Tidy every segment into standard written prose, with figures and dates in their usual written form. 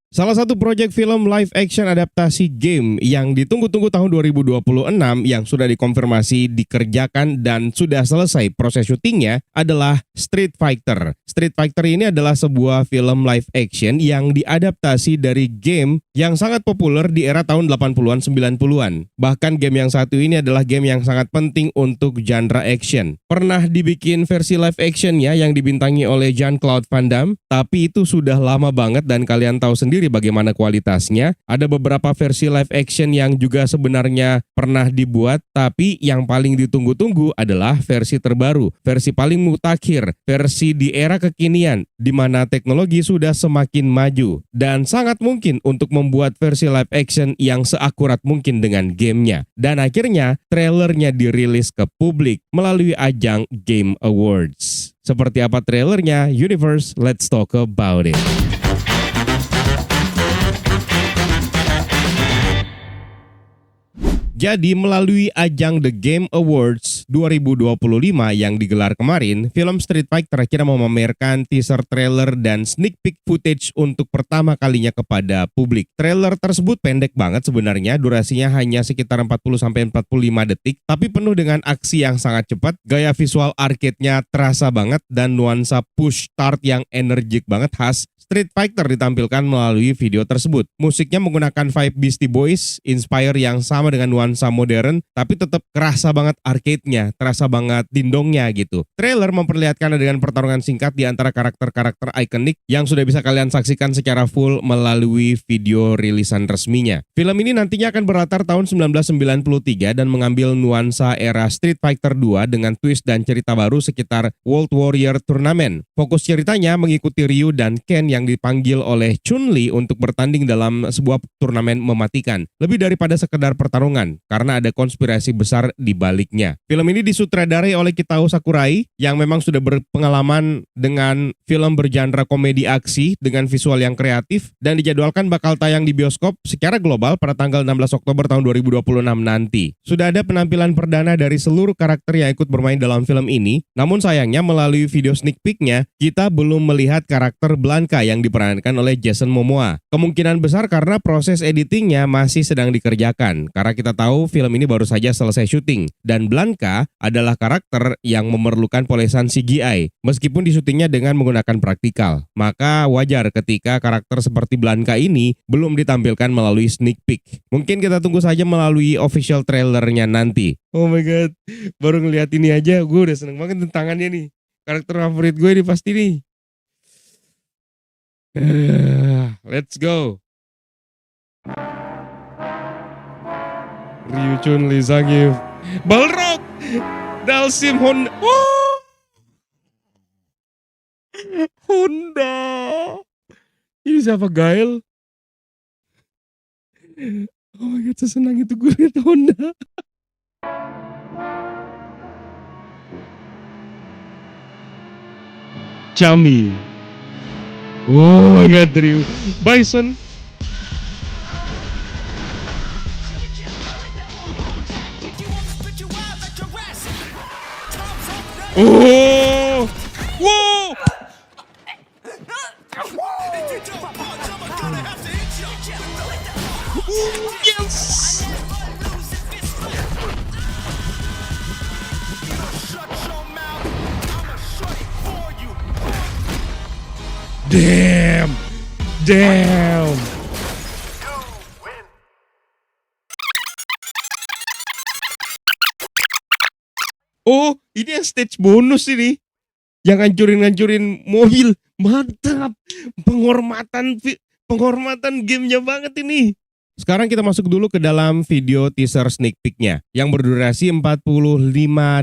Salah satu proyek film live action adaptasi game yang ditunggu-tunggu tahun 2026 yang sudah dikonfirmasi dikerjakan dan sudah selesai proses syutingnya adalah Street Fighter. Street Fighter ini adalah sebuah film live action yang diadaptasi dari game yang sangat populer di era tahun 80-an 90-an. Bahkan game yang satu ini adalah game yang sangat penting untuk genre action. Pernah dibikin versi live actionnya yang dibintangi oleh Jean-Claude Van Damme, tapi itu sudah lama banget dan kalian tahu sendiri bagaimana kualitasnya. Ada beberapa versi live action yang juga sebenarnya pernah dibuat, tapi yang paling ditunggu-tunggu adalah versi terbaru, versi paling mutakhir, versi di era kekinian, di mana teknologi sudah semakin maju, dan sangat mungkin untuk membuat versi live action yang seakurat mungkin dengan gamenya. Dan akhirnya, trailernya dirilis ke publik melalui ajang Game Awards. Seperti apa trailernya? Universe, let's talk about it. Jadi melalui ajang The Game Awards 2025 yang digelar kemarin, film Street Fighter akhirnya memamerkan teaser trailer dan sneak peek footage untuk pertama kalinya kepada publik. Trailer tersebut pendek banget sebenarnya, durasinya hanya sekitar 40-45 detik, tapi penuh dengan aksi yang sangat cepat, gaya visual arcade-nya terasa banget, dan nuansa push start yang energik banget khas Street Fighter ditampilkan melalui video tersebut. Musiknya menggunakan vibe Beastie Boys, inspire yang sama dengan nuansa modern, tapi tetap kerasa banget arcade-nya, terasa banget dindongnya gitu. Trailer memperlihatkan adegan pertarungan singkat di antara karakter-karakter ikonik yang sudah bisa kalian saksikan secara full melalui video rilisan resminya. Film ini nantinya akan berlatar tahun 1993 dan mengambil nuansa era Street Fighter 2 dengan twist dan cerita baru sekitar World Warrior Tournament. Fokus ceritanya mengikuti Ryu dan Ken yang dipanggil oleh Chun-Li untuk bertanding dalam sebuah turnamen mematikan. Lebih daripada sekedar pertarungan, karena ada konspirasi besar di baliknya. Film ini disutradarai oleh Kitao Sakurai yang memang sudah berpengalaman dengan film bergenre komedi aksi dengan visual yang kreatif dan dijadwalkan bakal tayang di bioskop secara global pada tanggal 16 Oktober tahun 2026 nanti. Sudah ada penampilan perdana dari seluruh karakter yang ikut bermain dalam film ini, namun sayangnya melalui video sneak peek-nya, kita belum melihat karakter Blanka yang diperankan oleh Jason Momoa. Kemungkinan besar karena proses editingnya masih sedang dikerjakan, karena kita tahu film ini baru saja selesai syuting, dan Blanka adalah karakter yang memerlukan polesan CGI, meskipun di syutingnya dengan menggunakan praktikal. Maka wajar ketika karakter seperti Blanka ini belum ditampilkan melalui sneak peek. Mungkin kita tunggu saja melalui official trailernya nanti. Oh my god, baru ngeliat ini aja gue udah seneng banget tantangannya nih. Karakter favorit gue ini pasti nih. Let's go. Ryu, Chun-Li, Zangief, Balrog, Dalsim, Honda. Oh! Honda. Ini siapa, Gael? Oh my god, sesenang itu gue liat Honda. Chami. Oh my god, Ryu. Bison. Oh! Wow! Yes! Damn! Damn! Oh, ini yang stage bonus ini. Yang ngancurin mobil. Mantap. Penghormatan gamenya banget ini. Sekarang kita masuk dulu ke dalam video teaser sneak peek-nya yang berdurasi 45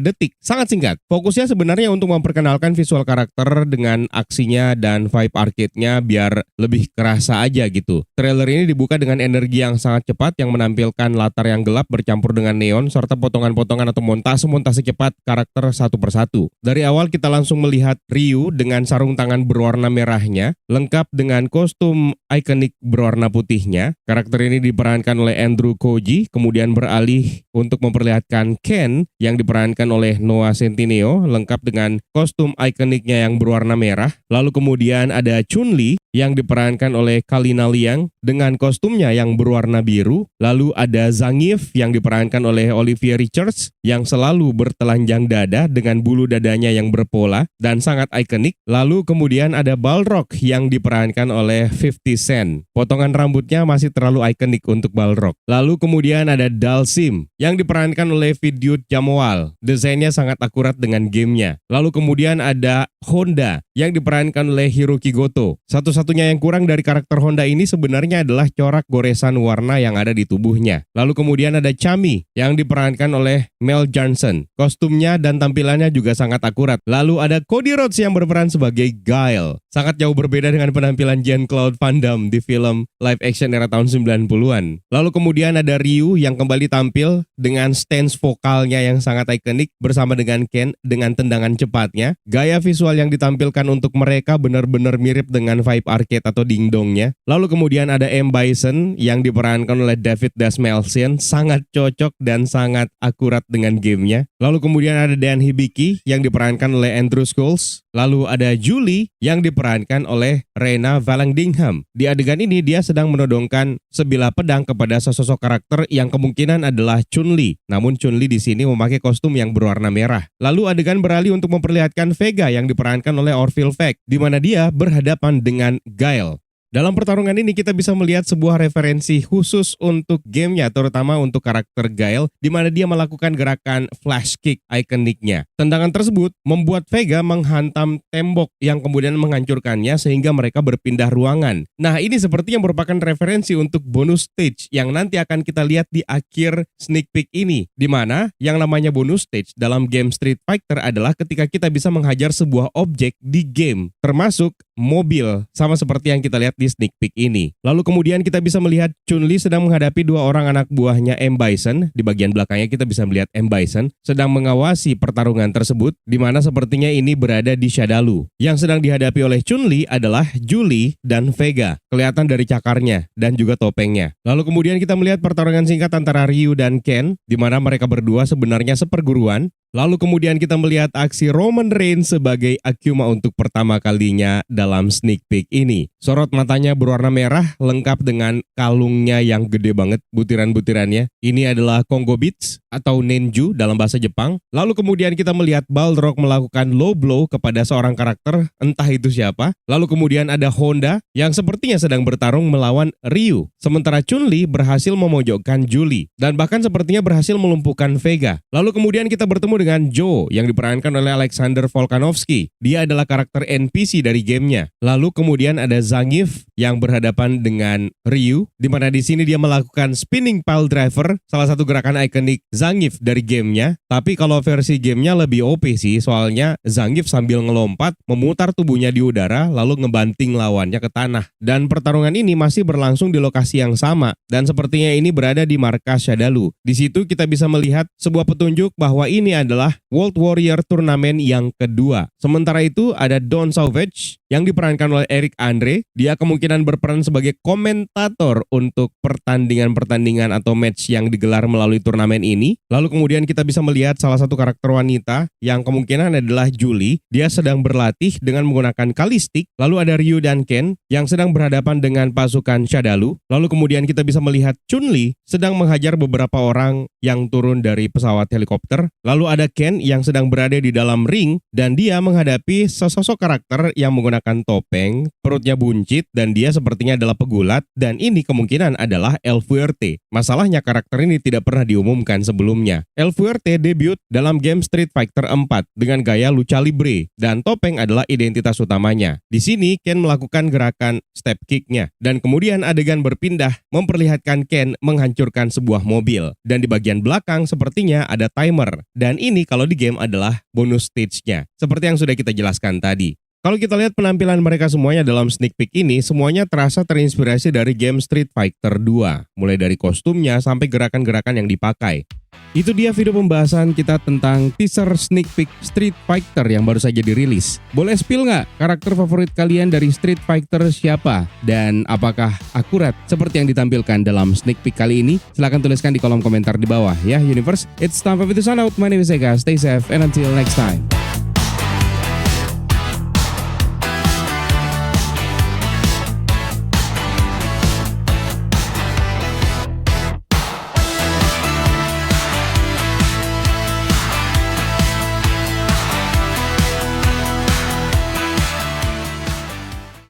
detik. Sangat singkat. Fokusnya sebenarnya untuk memperkenalkan visual karakter dengan aksinya dan vibe arcade-nya biar lebih kerasa aja gitu. Trailer ini dibuka dengan energi yang sangat cepat yang menampilkan latar yang gelap bercampur dengan neon serta potongan-potongan atau montase cepat karakter satu persatu. Dari awal kita langsung melihat Ryu dengan sarung tangan berwarna merahnya, lengkap dengan kostum ikonik berwarna putihnya. Karakter ini diperankan oleh Andrew Koji, kemudian beralih untuk memperlihatkan Ken yang diperankan oleh Noah Centineo, lengkap dengan kostum ikoniknya yang berwarna merah. Lalu kemudian ada Chun-Li yang diperankan oleh Kalina Liang dengan kostumnya yang berwarna biru. Lalu ada Zangief yang diperankan oleh Olivia Richards yang selalu bertelanjang dada dengan bulu dadanya yang berpola dan sangat ikonik. Lalu kemudian ada Balrog yang diperankan oleh 50 Cent. Potongan rambutnya masih terlalu ikonik untuk Balrog. Lalu kemudian ada Dalsim yang diperankan oleh Vidyut Jammwal. Desainnya sangat akurat dengan gamenya. Lalu kemudian ada Honda yang diperankan oleh Hiroki Goto. Satu-satunya yang kurang dari karakter Honda ini sebenarnya adalah corak goresan warna yang ada di tubuhnya. Lalu kemudian ada Chami yang diperankan oleh Mel Johnson. Kostumnya dan tampilannya juga sangat akurat. Lalu ada Cody Rhodes yang berperan sebagai Guile. Sangat jauh berbeda dengan penampilan Jean-Claude Van Damme di film live action era tahun 90-an. Lalu kemudian ada Ryu yang kembali tampil dengan stance vokalnya yang sangat ikonik bersama dengan Ken dengan tendangan cepatnya. Gaya visual yang ditampilkan untuk mereka benar-benar mirip dengan vibe arcade atau dingdongnya. Lalu kemudian ada M. Bison yang diperankan oleh David Dastmalchian, sangat cocok dan sangat akurat dengan gamenya. Lalu kemudian ada Dan Hibiki yang diperankan oleh Andrew Scholes. Lalu ada Julie yang diperankan oleh Rena Vallandigham. Di adegan ini dia sedang menodongkan sebilah pedang kepada sesosok karakter yang kemungkinan adalah Chun-Li. Namun Chun-Li di sini memakai kostum yang berwarna merah. Lalu adegan beralih untuk memperlihatkan Vega yang diperankan oleh Orville Peck, di mana dia berhadapan dengan Guile. Dalam pertarungan ini kita bisa melihat sebuah referensi khusus untuk gamenya, terutama untuk karakter Guile, di mana dia melakukan gerakan flash kick ikoniknya. Tendangan tersebut membuat Vega menghantam tembok yang kemudian menghancurkannya sehingga mereka berpindah ruangan. Nah, ini seperti yang merupakan referensi untuk bonus stage yang nanti akan kita lihat di akhir sneak peek ini, di mana yang namanya bonus stage dalam game Street Fighter adalah ketika kita bisa menghajar sebuah objek di game, termasuk mobil, sama seperti yang kita lihat di sneak peek ini. Lalu kemudian kita bisa melihat Chun-Li sedang menghadapi dua orang anak buahnya M. Bison. Di bagian belakangnya kita bisa melihat M. Bison sedang mengawasi pertarungan tersebut, di mana sepertinya ini berada di Shadaloo. Yang sedang dihadapi oleh Chun-Li adalah Julie dan Vega. Kelihatan dari cakarnya dan juga topengnya. Lalu kemudian kita melihat pertarungan singkat antara Ryu dan Ken, di mana mereka berdua sebenarnya seperguruan. Lalu kemudian kita melihat aksi Roman Reigns sebagai Akuma untuk pertama kalinya dalam sneak peek ini. Sorot matanya berwarna merah lengkap dengan kalungnya yang gede banget butiran-butirannya. Ini adalah Kongo Beats atau Nenju dalam bahasa Jepang. Lalu kemudian kita melihat Balrog melakukan low blow kepada seorang karakter, entah itu siapa. Lalu kemudian ada Honda yang sepertinya sedang bertarung melawan Ryu. Sementara Chun-Li berhasil memojokkan Julie dan bahkan sepertinya berhasil melumpuhkan Vega. Lalu kemudian kita bertemu dengan Joe yang diperankan oleh Alexander Volkanovski. Dia adalah karakter NPC dari gamenya. Lalu kemudian ada Zangief yang berhadapan dengan Ryu, di mana di sini dia melakukan spinning pile driver, salah satu gerakan ikonik Zangief dari gamenya. Tapi kalau versi gamenya lebih OP sih, soalnya Zangief sambil ngelompat memutar tubuhnya di udara lalu ngebanting lawannya ke tanah. Dan pertarungan ini masih berlangsung di lokasi yang sama dan sepertinya ini berada di markas Shadaloo. Di situ kita bisa melihat sebuah petunjuk bahwa ini adalah World Warrior Turnamen yang kedua. Sementara itu ada Don Savage yang diperankan oleh Eric Andre. Dia kemungkinan berperan sebagai komentator untuk pertandingan-pertandingan atau match yang digelar melalui turnamen ini. Lalu kemudian kita bisa melihat salah satu karakter wanita yang kemungkinan adalah Julie. Dia sedang berlatih dengan menggunakan kalistik. Lalu ada Ryu dan Ken yang sedang berhadapan dengan pasukan Shadaloo. Lalu kemudian kita bisa melihat Chun-Li sedang menghajar beberapa orang yang turun dari pesawat helikopter. Lalu ada Ken yang sedang berada di dalam ring dan dia menghadapi sesosok karakter yang menggunakan topeng, perutnya buncit dan dia sepertinya adalah pegulat dan ini kemungkinan adalah El Fuerte. Masalahnya karakter ini tidak pernah diumumkan sebelumnya. El Fuerte debut dalam game Street Fighter 4 dengan gaya lucha libre dan topeng adalah identitas utamanya. Di sini Ken melakukan gerakan step kicknya dan kemudian adegan berpindah memperlihatkan Ken menghancurkan sebuah mobil dan di bagian belakang sepertinya ada timer dan ini kalau di game adalah bonus stage-nya seperti yang sudah kita jelaskan tadi. Kalau kita lihat penampilan mereka semuanya dalam sneak peek ini, semuanya terasa terinspirasi dari game Street Fighter 2, mulai dari kostumnya sampai gerakan-gerakan yang dipakai. Itu dia video pembahasan kita tentang teaser sneak peek Street Fighter yang baru saja dirilis. Boleh spill nggak karakter favorit kalian dari Street Fighter siapa? Dan apakah akurat seperti yang ditampilkan dalam sneak peek kali ini? Silahkan tuliskan di kolom komentar di bawah ya Universe. It's time for me to sign out. My name is Ega. Stay safe and until next time.